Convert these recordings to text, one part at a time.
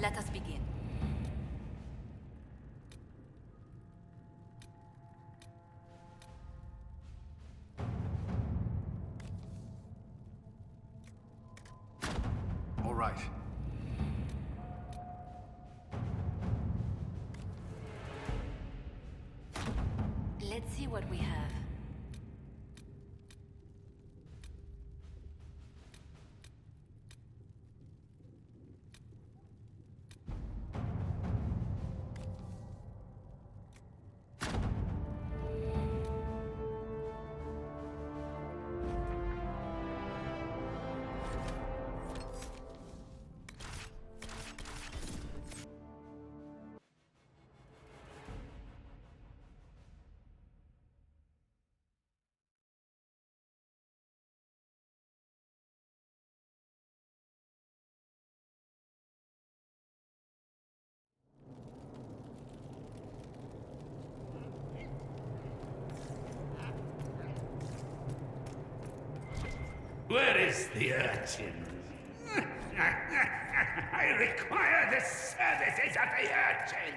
Let us begin. All right. Let's see what we have. Where is the urchin? I require the services of the urchin!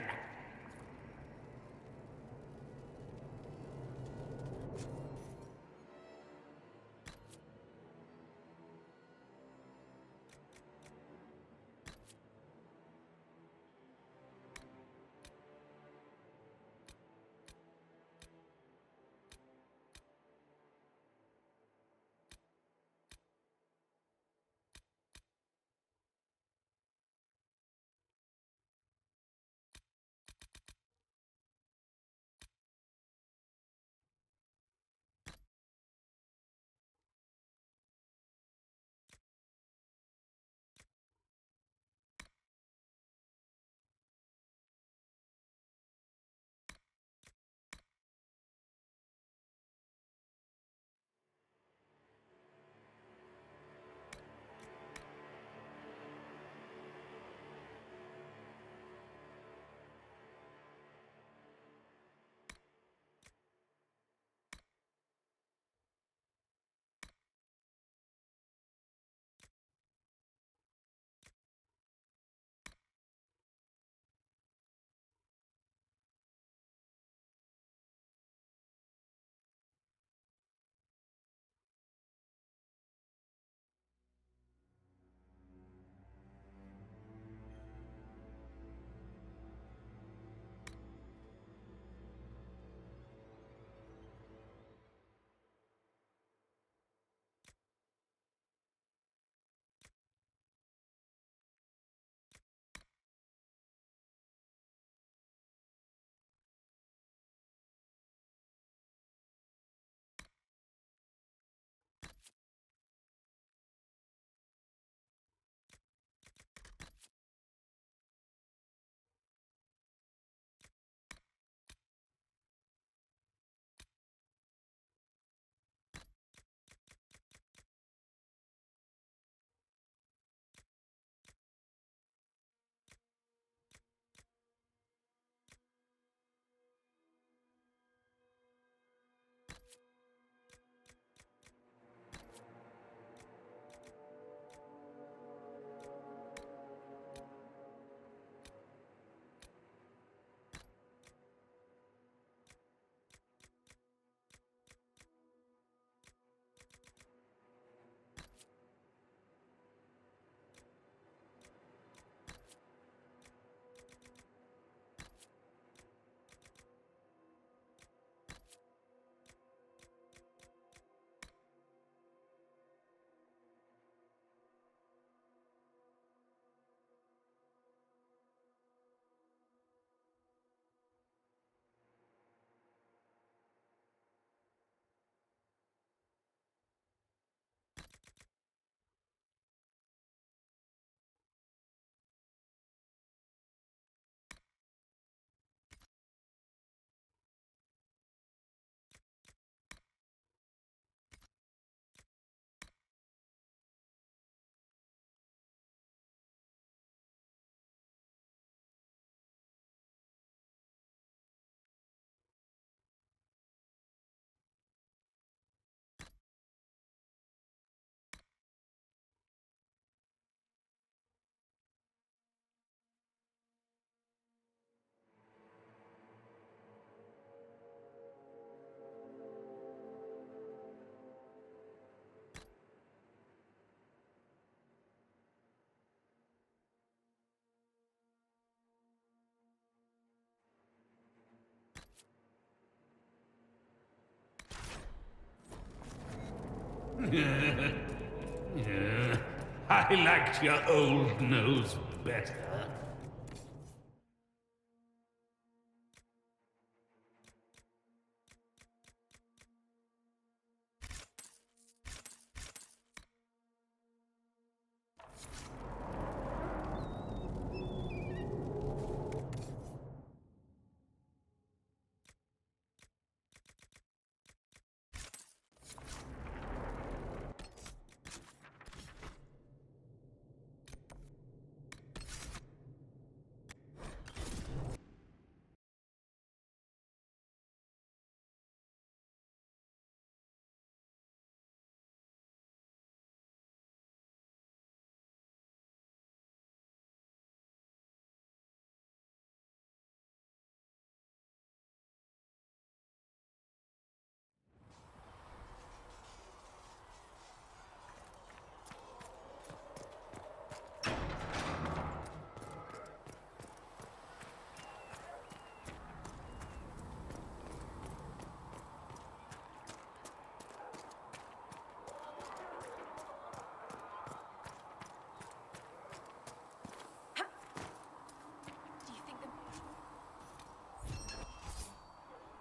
I liked your old nose better.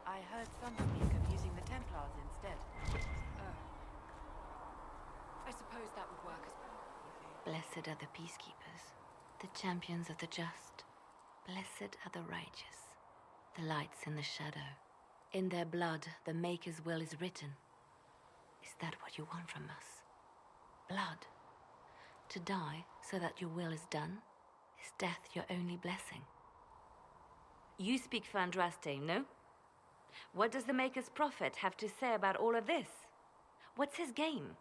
I heard some speak of using the Templars instead. Oh. I suppose that would work as well. Blessed are the peacekeepers, the champions of the just. Blessed are the righteous, the lights in the shadow. In their blood, the Maker's will is written. Is that what you want from us? Blood. To die so that your will is done? Is death your only blessing? You speak for Andraste, no? What does the Maker's prophet have to say about all of this? What's his game?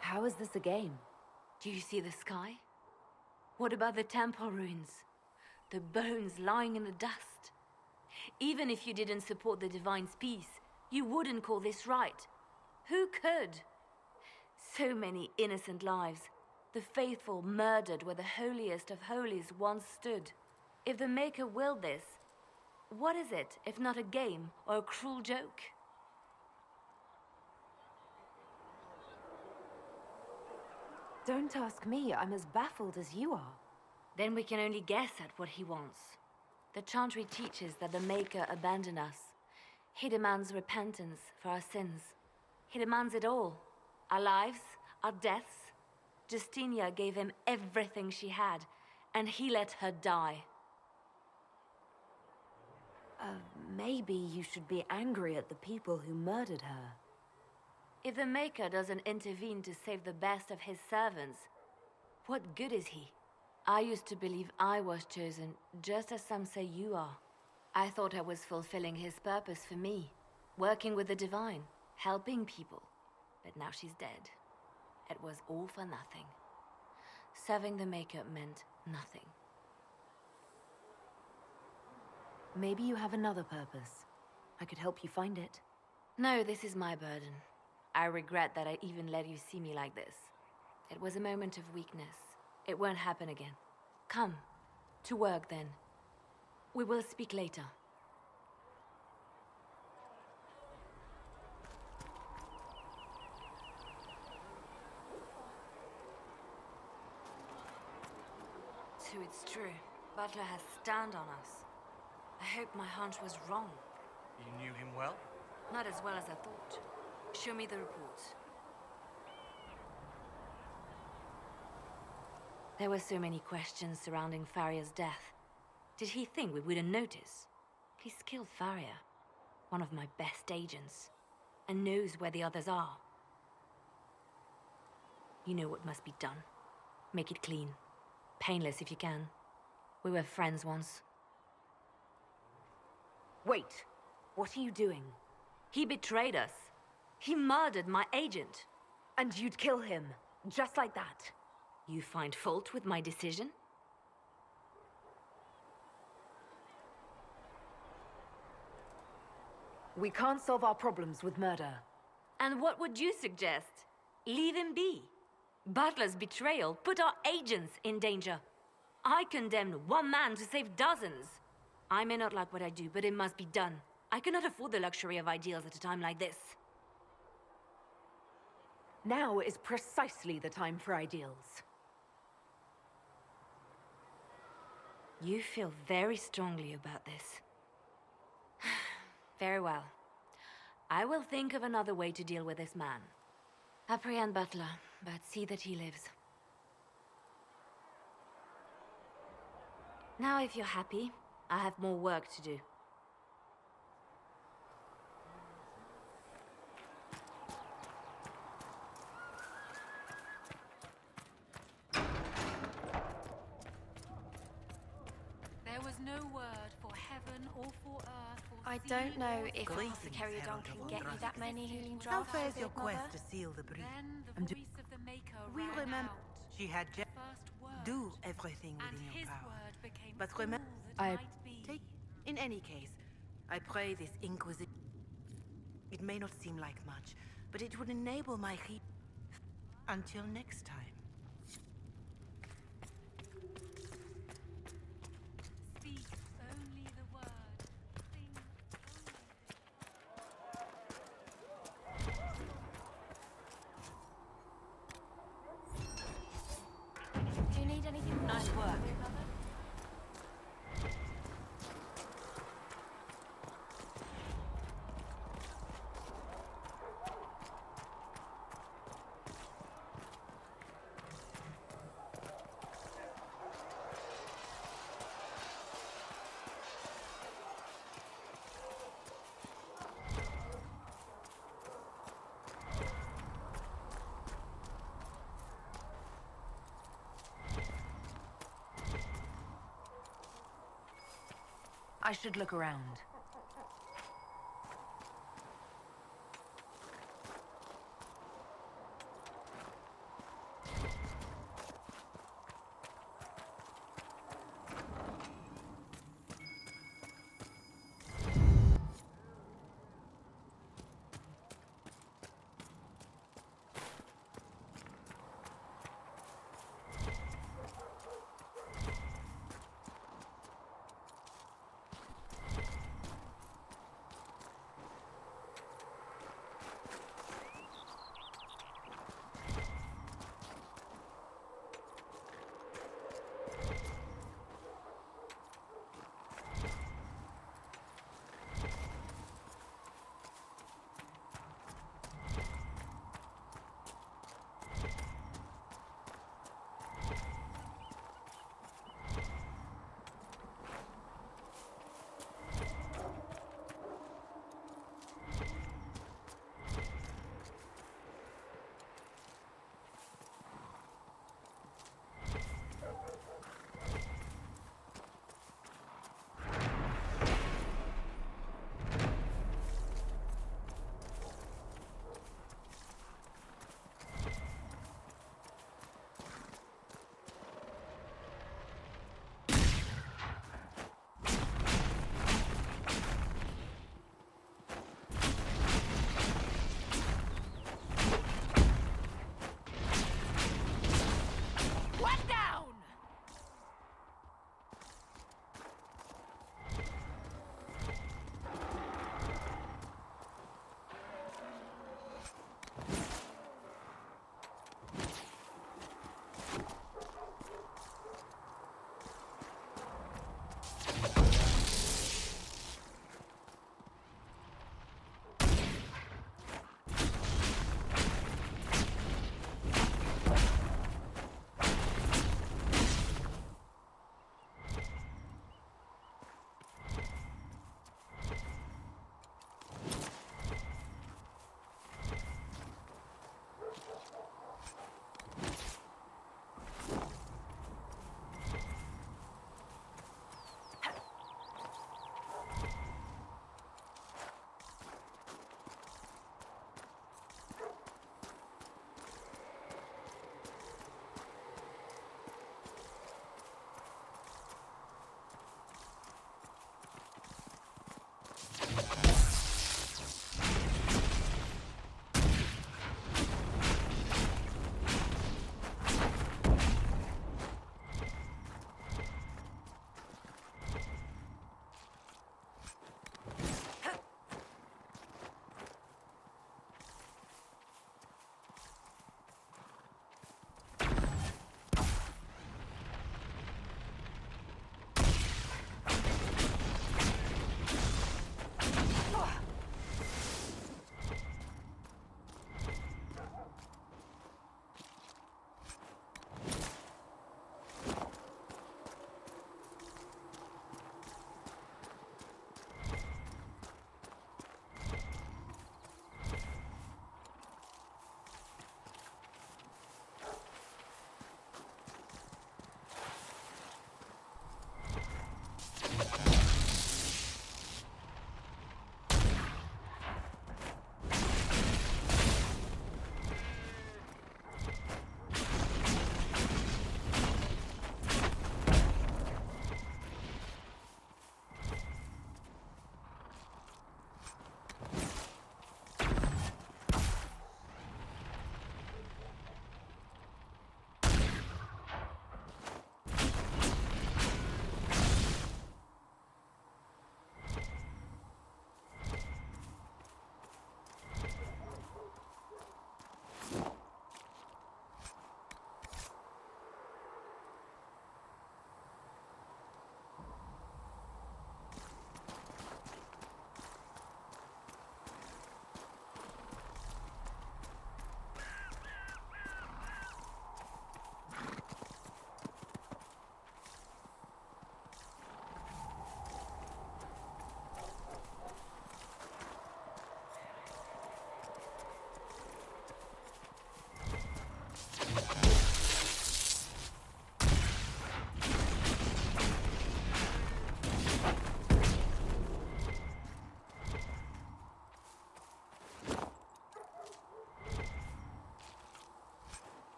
How is this a game? Do you see the sky? What about the temple ruins? The bones lying in the dust? Even if you didn't support the Divine's peace, you wouldn't call this right. Who could? So many innocent lives. The faithful murdered where the holiest of holies once stood. If the Maker willed this, what is it if not a game or a cruel joke? Don't ask me, I'm as baffled as you are. Then we can only guess at what he wants. The Chantry teaches that the Maker abandoned us. He demands repentance for our sins. He demands it all. Our lives, our deaths. Justinia gave him everything she had, and he let her die. Maybe you should be angry at the people who murdered her. If the Maker doesn't intervene to save the best of his servants, what good is he? I used to believe I was chosen, just as some say you are. I thought I was fulfilling his purpose for me, working with the Divine, helping people. But now she's dead. It was all for nothing. Serving the Maker meant nothing. Maybe you have another purpose. I could help you find it. No, this is my burden. I regret that I even let you see me like this. It was a moment of weakness. It won't happen again. Come, to work then. We will speak later. So it's true. Butler has stand on us. I hope my hunch was wrong. You knew him well? Not as well as I thought. Show me the reports. There were so many questions surrounding Faria's death. Did he think we wouldn't notice? He's killed Faria, one of my best agents, and knows where the others are. You know what must be done. Make it clean. Painless if you can. We were friends once. Wait! What are you doing? He betrayed us. He murdered my agent. And you'd kill him, just like that. You find fault with my decision? We can't solve our problems with murder. And what would you suggest? Leave him be. Butler's betrayal put our agents in danger. I condemned one man to save dozens. I may not like what I do, but it must be done. I cannot afford the luxury of ideals at a time like this. Now is precisely the time for ideals. You feel very strongly about this. Very well. I will think of another way to deal with this man. Apprehend Butler, but see that he lives. Now, if you're happy, I have more work to do. There was no word for heaven or for earth or I sea don't know or if Greetings, Arthur Carrier Herald can of get you Dragons. that many healing How drafts. fares for your Big quest Mother? to seal the breach? Then the I'm do- voice of the Maker We rang remember out. she had First word. do everything And within your his power. word became But all remember, that I might be. take. In any case, I pray this Inquisition. It may not seem like much, but it would enable my until next time. Speak only the word. Sing Do you need anything more? Nice work. Big Mother? I should look around.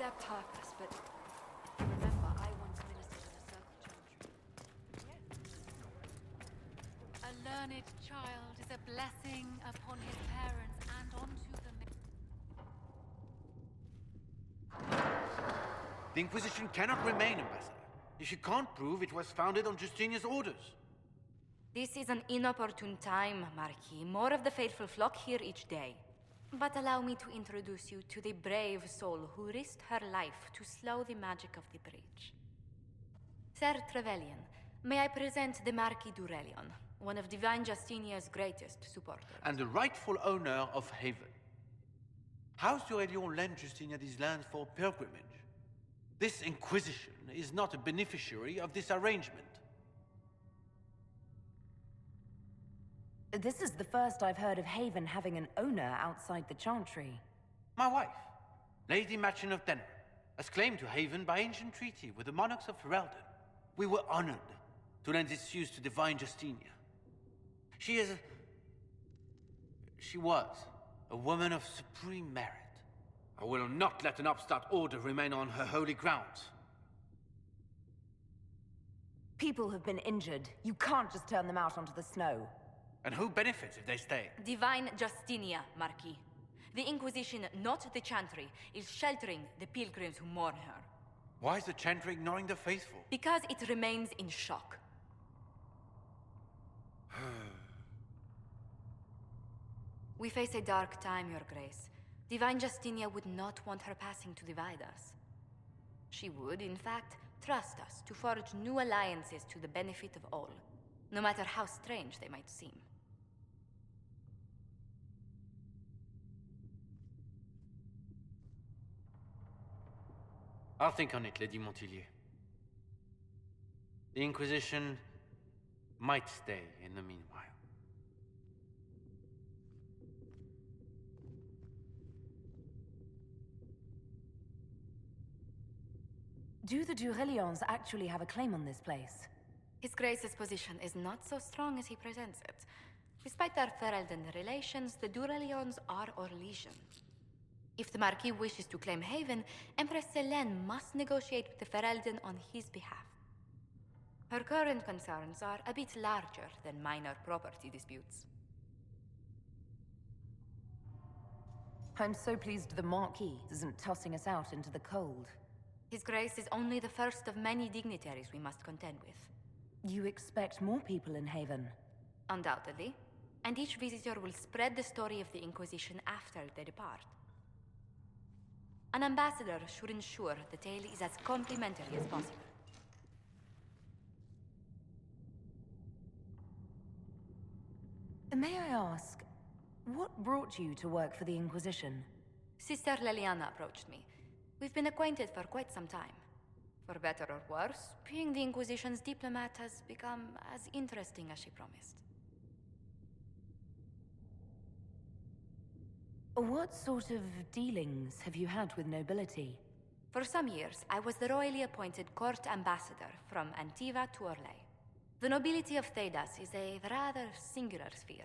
their purpose, but remember, I once ministered in a circle chantry. A learned child is a blessing upon his parents and onto the... The Inquisition cannot remain, Ambassador, if you can't prove it was founded on Justinian's orders. This is an inopportune time, Marquis. More of the faithful flock here each day. But allow me to introduce you to the brave soul who risked her life to slow the magic of the breach. Sir Trevelyan, may I present the Marquis d'Aurelion, one of Divine Justinia's greatest supporters. And the rightful owner of Haven. House d'Aurelion lent Justinia these lands for pilgrimage. This Inquisition is not a beneficiary of this arrangement. This is the first I've heard of Haven having an owner outside the Chantry. My wife, Lady Machin of Denner, has claimed to Haven by ancient treaty with the monarchs of Ferelden. We were honored to lend its use to Divine Justinia. She was a woman of supreme merit. I will not let an upstart order remain on her holy grounds. People have been injured. You can't just turn them out onto the snow. And who benefits if they stay? Divine Justinia, Marquis. The Inquisition, not the Chantry, is sheltering the pilgrims who mourn her. Why is the Chantry ignoring the faithful? Because it remains in shock. We face a dark time, Your Grace. Divine Justinia would not want her passing to divide us. She would, in fact, trust us to forge new alliances to the benefit of all, no matter how strange they might seem. I'll think on it, Lady Montillier. The Inquisition might stay in the meanwhile. Do the d'Aurelions actually have a claim on this place? His Grace's position is not so strong as he presents it. Despite their Ferelden relations, the d'Aurelions are Orlesian. If the Marquis wishes to claim Haven, Empress Selene must negotiate with the Ferelden on his behalf. Her current concerns are a bit larger than minor property disputes. I'm so pleased the Marquis isn't tossing us out into the cold. His Grace is only the first of many dignitaries we must contend with. You expect more people in Haven? Undoubtedly. And each visitor will spread the story of the Inquisition after they depart. An ambassador should ensure the tale is as complimentary as possible. May I ask, what brought you to work for the Inquisition? Sister Leliana approached me. We've been acquainted for quite some time. For better or worse, being the Inquisition's diplomat has become as interesting as she promised. What sort of dealings have you had with nobility? For some years, I was the royally appointed court ambassador from Antiva to Orlais. The nobility of Thedas is a rather singular sphere.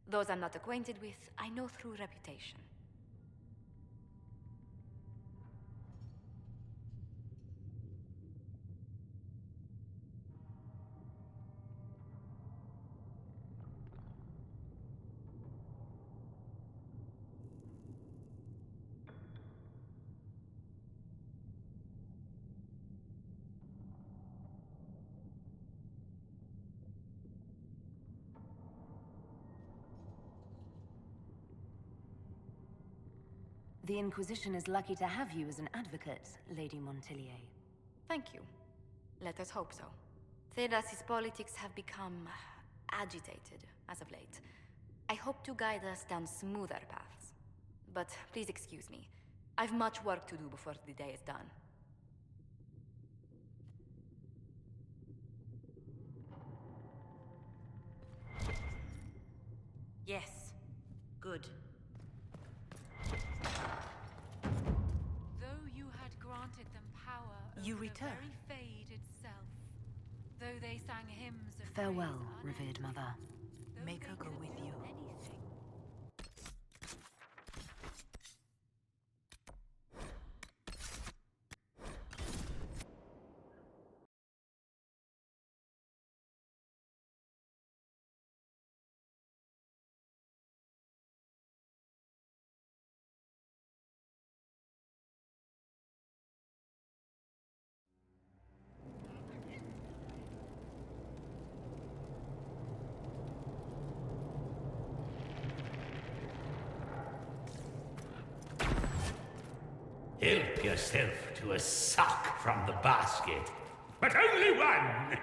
Those I'm not acquainted with, I know through reputation. The Inquisition is lucky to have you as an advocate, Lady Montillier. Thank you. Let us hope so. Thedas' politics have become agitated as of late. I hope to guide us down smoother paths. But please excuse me. I've much work to do before the day is done. Yes. Good. Though you had granted them power over You the return. very fade itself, though they sang hymns of Farewell, praise revered mother. though Make they her go could with feel you. anything. Help yourself to a sock from the basket. But only one!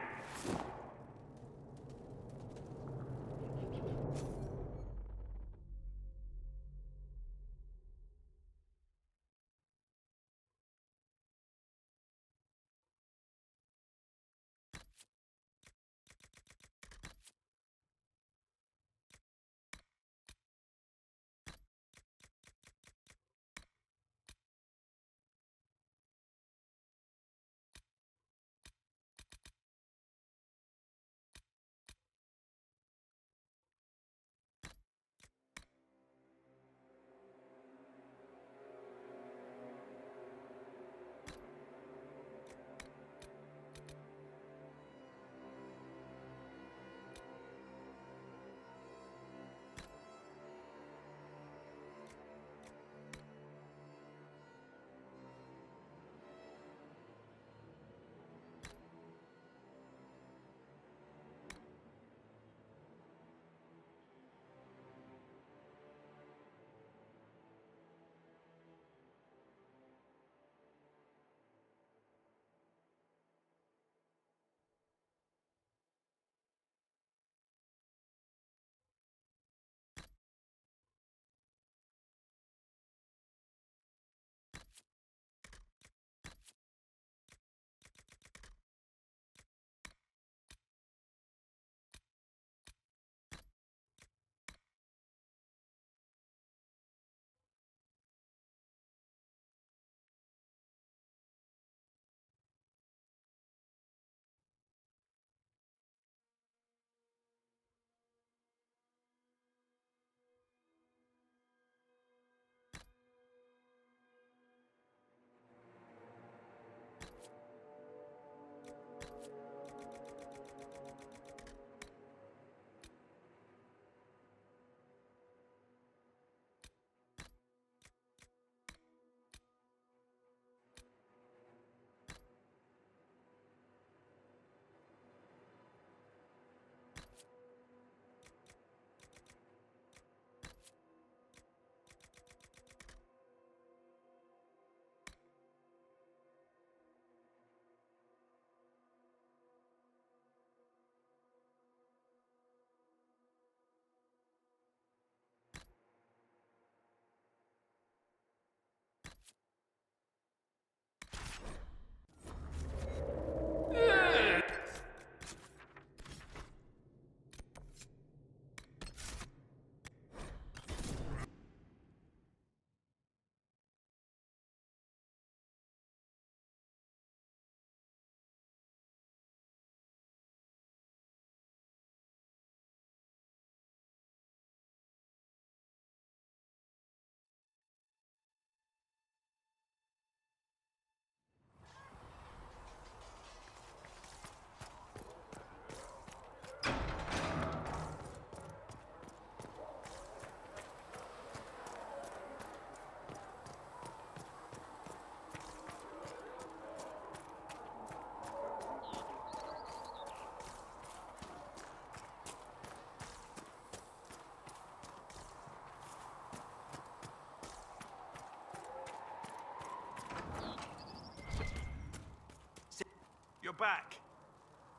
You're back.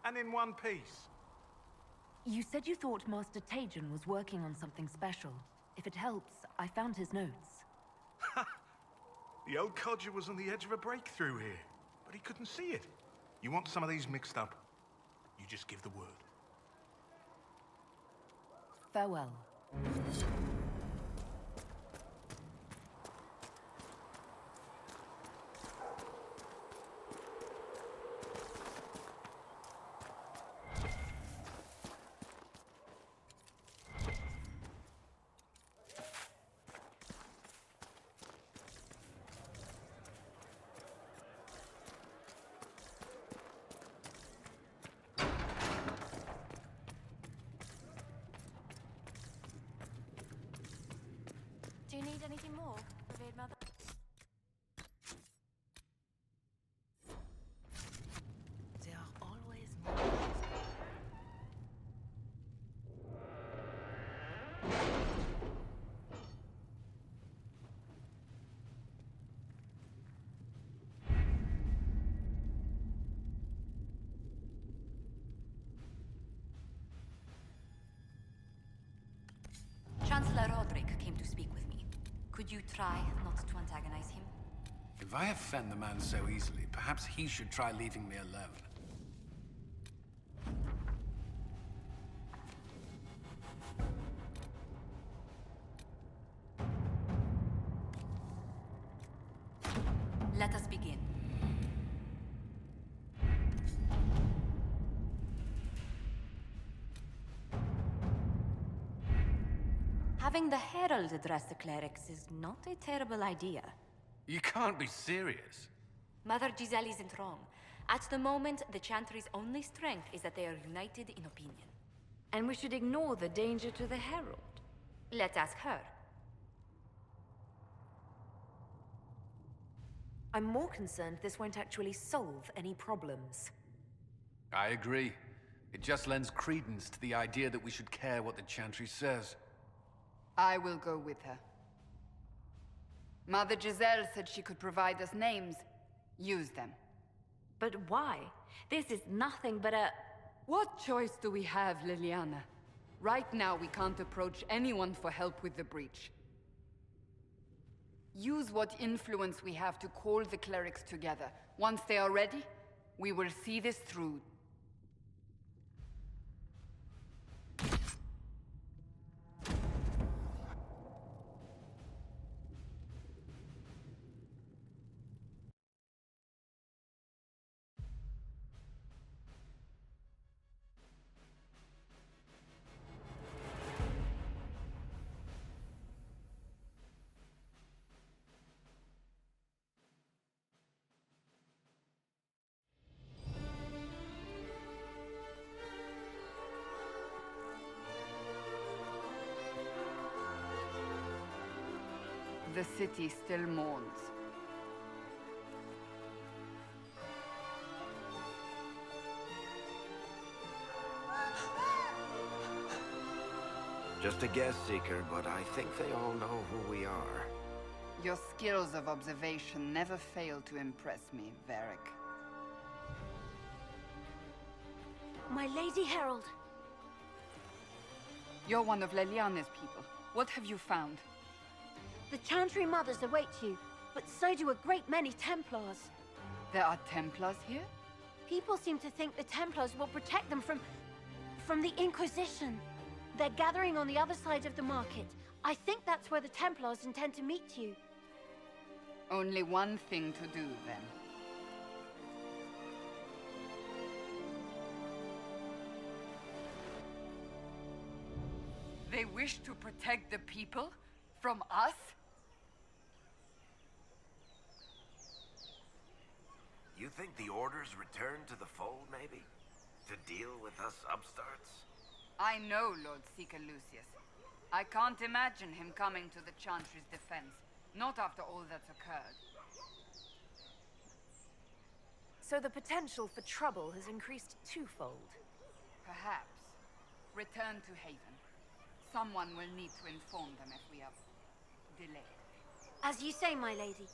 And in one piece. You said you thought Master Tajan was working on something special. If it helps, I found his notes. The old codger was on the edge of a breakthrough here, but he couldn't see it. You want some of these mixed up? You just give the word. Farewell. Do you need anything more, revered mother? There are always more. Could you try not to antagonize him? If I offend the man so easily, perhaps he should try leaving me alone. Let us begin. Having the Herald address the clerics is not a terrible idea. You can't be serious. Mother Giselle isn't wrong. At the moment, the Chantry's only strength is that they are united in opinion. And we should ignore the danger to the Herald. Let's ask her. I'm more concerned this won't actually solve any problems. I agree. It just lends credence to the idea that we should care what the Chantry says. I will go with her. Mother Giselle said she could provide us names. Use them. But why? This is nothing but a... What choice do we have, Liliana? Right now, we can't approach anyone for help with the breach. Use what influence we have to call the clerics together. Once they are ready, we will see this through. The city still mourns. Just a guest seeker, but I think they all know who we are. Your skills of observation never fail to impress me, Varric. My Lady Herald. You're one of Leliana's people. What have you found? The Chantry Mothers await you, but so do a great many Templars. There are Templars here? People seem to think the Templars will protect them from the Inquisition. They're gathering on the other side of the market. I think that's where the Templars intend to meet you. Only one thing to do, then. They wish to protect the people? From us? You think the Order's return to the fold, maybe? To deal with us upstarts? I know Lord Seeker Lucius. I can't imagine him coming to the Chantry's defense. Not after all that's occurred. So the potential for trouble has increased twofold. Perhaps. Return to Haven. Someone will need to inform them if we are delayed. As you say, my lady.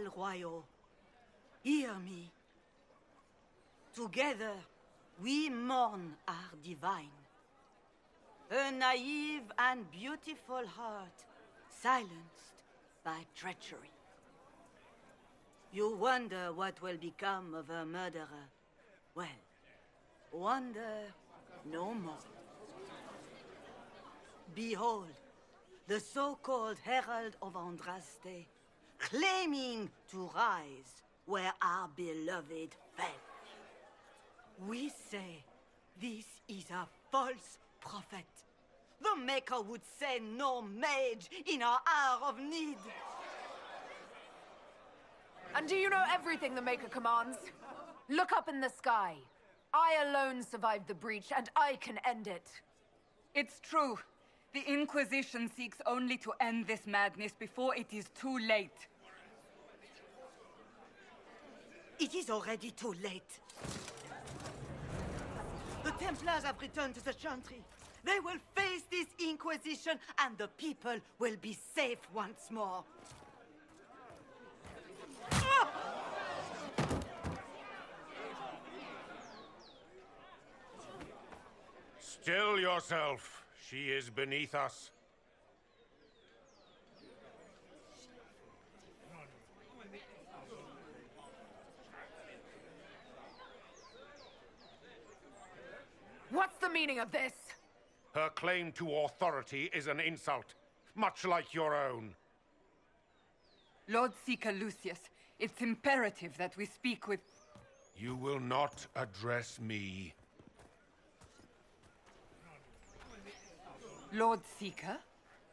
royaux, hear me. Together, we mourn our divine. A naive and beautiful heart, silenced by treachery. You wonder what will become of a murderer. Well, wonder no more. Behold, the so-called Herald of Andraste, claiming to rise where our beloved fell. We say this is a false prophet. The Maker would send no mage in our hour of need. And do you know everything the Maker commands? Look up in the sky. I alone survived the breach, and I can end it. It's true. The Inquisition seeks only to end this madness before it is too late. It is already too late. The Templars have returned to the Chantry. They will face this Inquisition, and the people will be safe once more. Still yourself. She is beneath us. What's the meaning of this? Her claim to authority is an insult, much like your own. Lord Seeker Lucius, it's imperative that we speak with... You will not address me. Lord Seeker?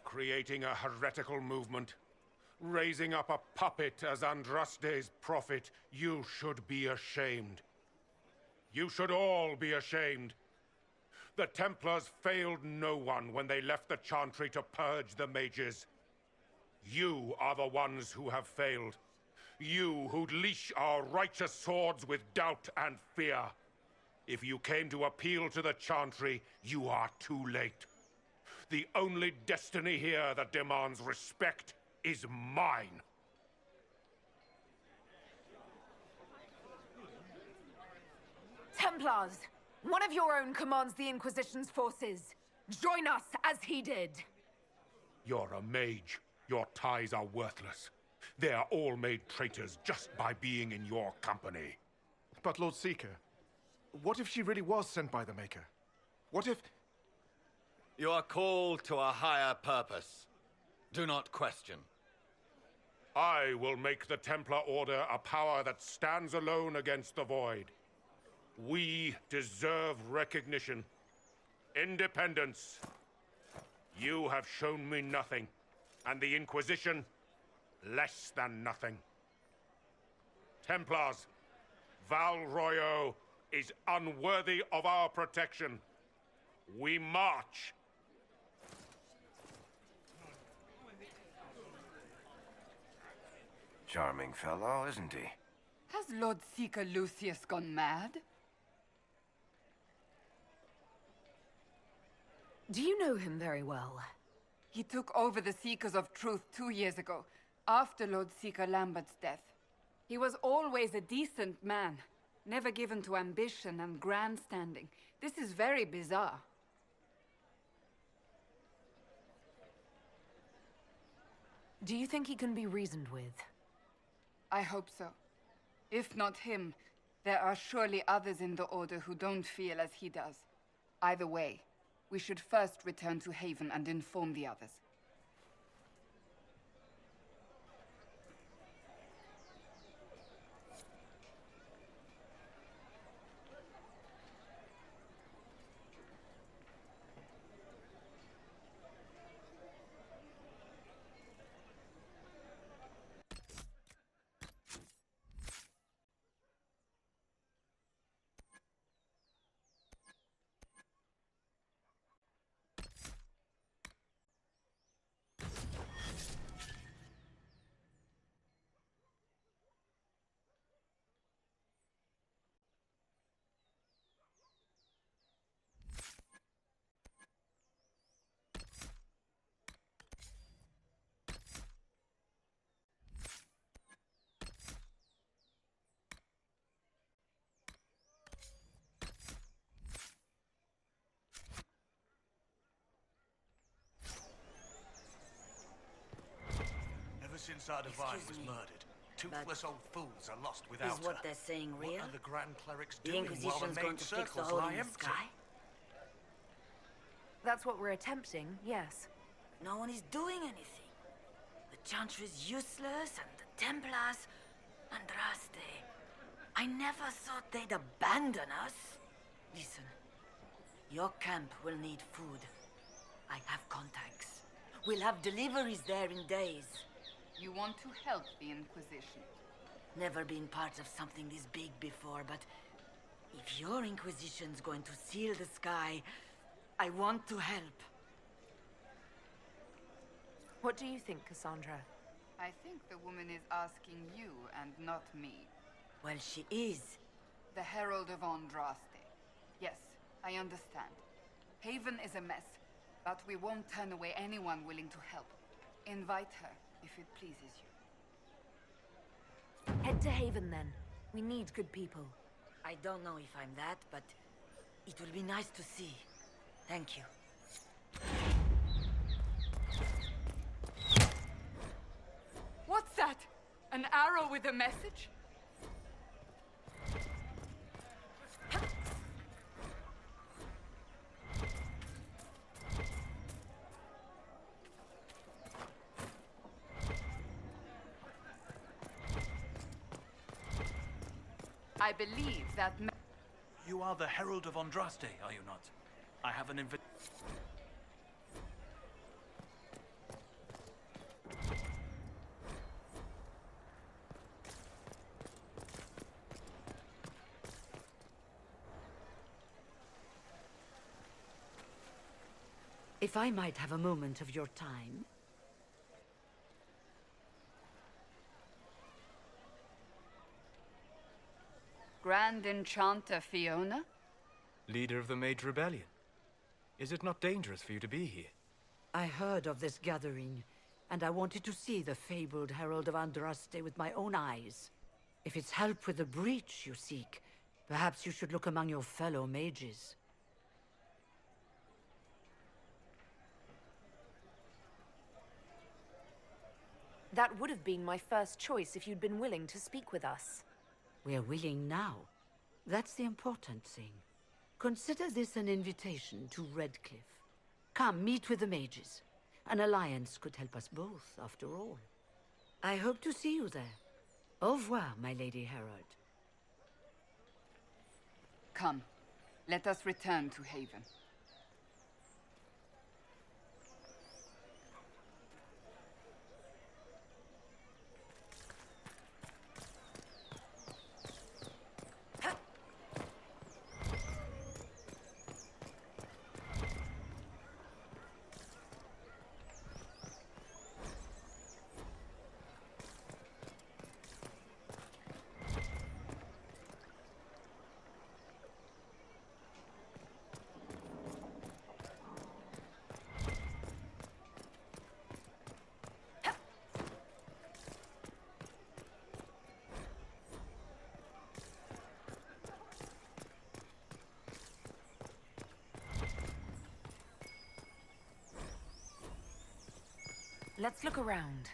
Creating a heretical movement. Raising up a puppet as Andraste's prophet. You should be ashamed. You should all be ashamed. The Templars failed no one when they left the Chantry to purge the mages. You are the ones who have failed. You who'd leash our righteous swords with doubt and fear. If you came to appeal to the Chantry, you are too late. The only destiny here that demands respect is mine. Templars! One of your own commands the Inquisition's forces. Join us as he did. You're a mage. Your ties are worthless. They are all made traitors just by being in your company. But Lord Seeker, what if she really was sent by the Maker? What if... You are called to a higher purpose. Do not question. I will make the Templar Order a power that stands alone against the Void. We deserve recognition. Independence. You have shown me nothing, and the Inquisition, less than nothing. Templars, Val Royo is unworthy of our protection. We march. Charming fellow, isn't he? Has Lord Seeker Lucius gone mad? Do you know him very well? He took over the Seekers of Truth 2 years ago, after Lord Seeker Lambert's death. He was always a decent man, never given to ambition and grandstanding. This is very bizarre. Do you think he can be reasoned with? I hope so. If not him, there are surely others in the Order who don't feel as he does. Either way, we should first return to Haven and inform the others. since our divine Excuse was me, murdered. Toothless old fools are lost Is without what her. they're saying real? What are the Grand Clerics The doing while the Inquisition's going main to fix the circles hole lie in the empty? sky? That's what we're attempting, yes. No one is doing anything. The Chantry is useless, and the Templars... Andraste. I never thought they'd abandon us. Listen, your camp will need food. I have contacts. We'll have deliveries there in days. You want to help the Inquisition? Never been part of something this big before, but if your Inquisition's going to seal the sky, I want to help. What do you think, Cassandra? I think the woman is asking you and not me. Well, she is. The Herald of Andraste. Yes, I understand. Haven is a mess, but we won't turn away anyone willing to help. Invite her, if it pleases you. Head to Haven, then. We need good people. I don't know if I'm that, but it will be nice to see. Thank you. What's that? An arrow with a message? I believe that... You are the Herald of Andraste, are you not? I have an invitation. If I might have a moment of your time. Grand Enchanter Fiona? Leader of the Mage Rebellion. Is it not dangerous for you to be here? I heard of this gathering, and I wanted to see the fabled Herald of Andraste with my own eyes. If it's help with the breach you seek, perhaps you should look among your fellow mages. That would have been my first choice if you'd been willing to speak with us. We're willing now. That's the important thing. Consider this an invitation to Redcliffe. Come, meet with the mages. An alliance could help us both, after all. I hope to see you there. Au revoir, my Lady Herald. Come, let us return to Haven. Let's look around.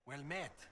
Well met.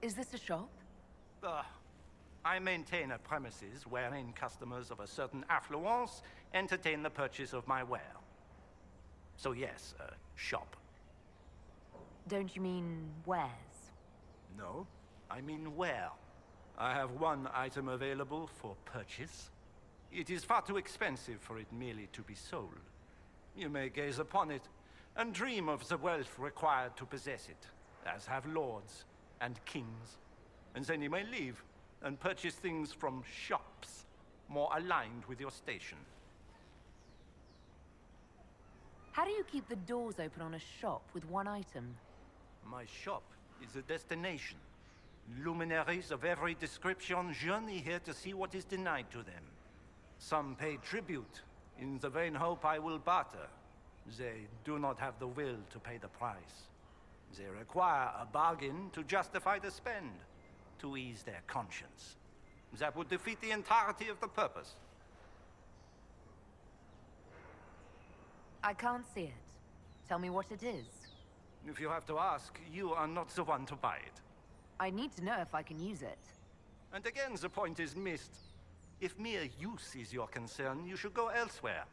Is this a shop? I maintain a premises wherein customers of a certain affluence entertain the purchase of my ware. So yes, a shop. Don't you mean wares? No, I mean ware. I have one item available for purchase. It is far too expensive for it merely to be sold. You may gaze upon it and dream of the wealth required to possess it, as have lords and kings. And then you may leave and purchase things from shops more aligned with your station. How do you keep the doors open on a shop with one item? My shop is a destination. Luminaries of every description journey here to see what is denied to them. Some pay tribute, in the vain hope I will barter. They do not have the will to pay the price. They require a bargain to justify the spend, to ease their conscience. That would defeat the entirety of the purpose. I can't see it. Tell me what it is. If you have to ask, you are not the one to buy it. I need to know if I can use it. And again, the point is missed. If mere use is your concern, you should go elsewhere.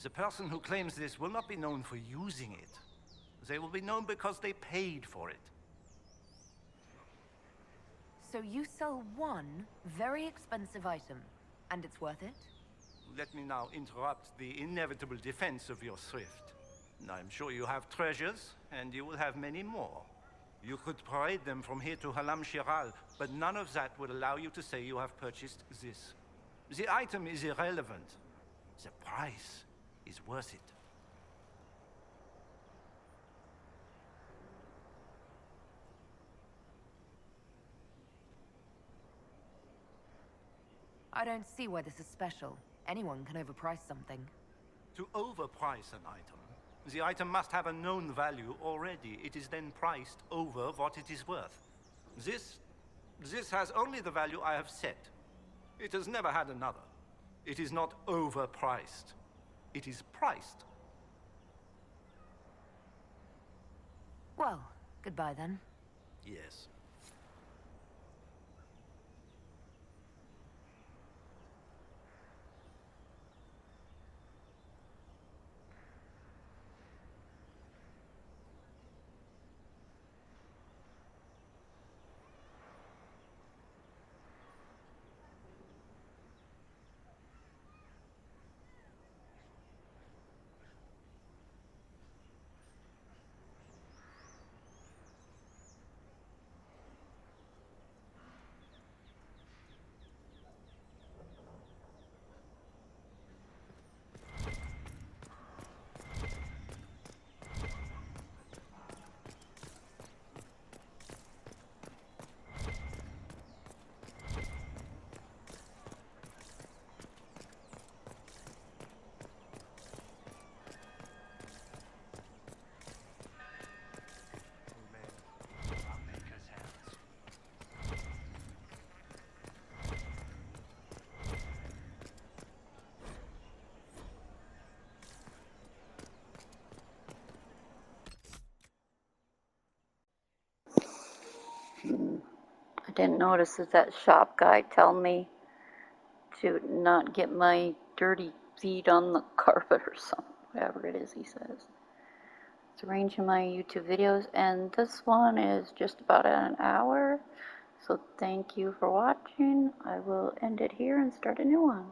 The person who claims this will not be known for using it. They will be known because they paid for it. So you sell one very expensive item, and it's worth it? Let me now interrupt the inevitable defense of your thrift. I'm sure you have treasures, and you will have many more. You could parade them from here to Halam Shiral, but none of that would allow you to say you have purchased this. The item is irrelevant. The price is worth it. I don't see why this is special. Anyone can overprice something. To overprice an item, the item must have a known value already. It is then priced over what it is worth. This has only the value I have set. It has never had another. It is not overpriced. It is priced. Well, goodbye then. Yes. I didn't notice that shop guy tell me to not get my dirty feet on the carpet or something, whatever it is he says. It's arranging my YouTube videos, and this one is just about an hour. So thank you for watching. I will end it here and start a new one.